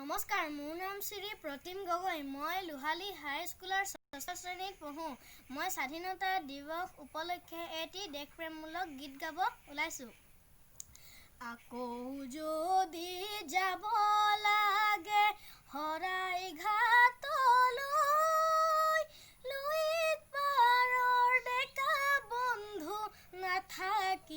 নমস্কাৰ, মোৰ নাম শ্ৰী প্ৰতিম গগৈ। মই লোহালী হাইস্কুলৰ ৬ষ্ঠ শ্ৰেণীত পঢ়োঁ। মই স্বাধীনতা দিৱস উপলক্ষে এটি দেশপ্ৰেমমূলক গীত গাব ওলাইছোঁ। আকৌ যদি যাব লাগে শৰাইঘাটলৈ, লুইত পাৰৰ ডেকা বন্ধু নাথাকিবাৰৈ,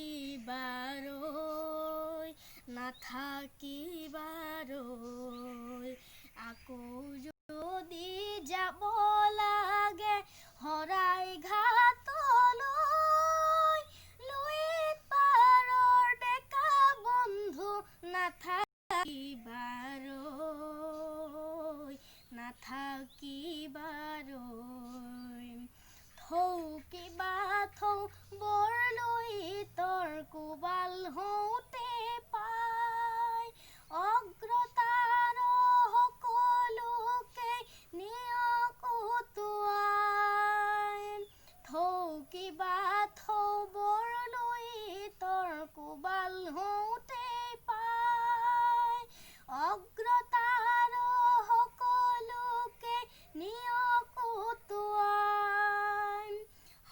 আকৌ যদি যাব লাগে শৰাইঘাটলৈ, লুইত পাৰৰ ডেকা বন্ধু নাথাকিবাৰৈ, থৌ কিবা থৌ বৰ লুইতৰ কোবাল হওঁতে পাই, অগ্ৰতাৰ সকলোকে নিয়ক উটুৱাই, থৌ কিবা থৌ বৰ লুইতৰ কোবাল হওঁতে পাই, অগ্ৰতাৰ সকলোকে নিয়ক উটুৱাই,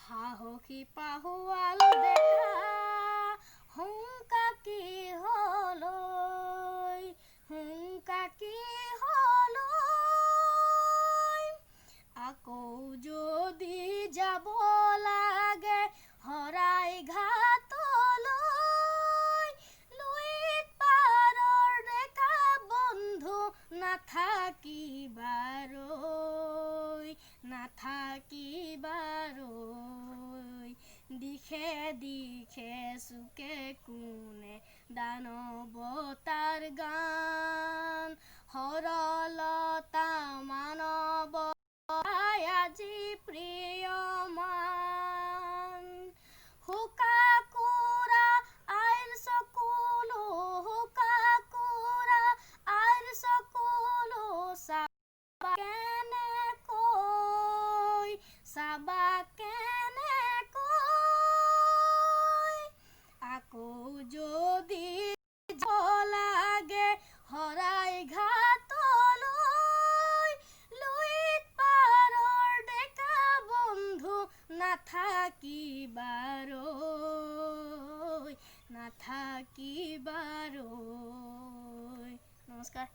সাহসী পাহুৱাল ডেকা হুংকা কিহলৈ, আকৌ যদি যাব লাগে শৰাইঘাটলৈ, লুইত পাৰৰ ডেকা বন্ধু নাথাকিবাৰৈ, দিশে দিশে চুকে কোণে দানৱতাৰ গান, সৰলতা মানৱতাই আজি প্ৰিয়মান, হুকা-কোৰা আইৰ চকুলো, হুকা-কোৰা আইৰ চকুলো, চাবা কেনেকৈ, আকৌ যদি যাব লাগে শৰাইঘাটলৈ, লুইত পাৰৰ ডেকা বন্ধু নাথাকিবাৰৈ। নমস্কাৰ।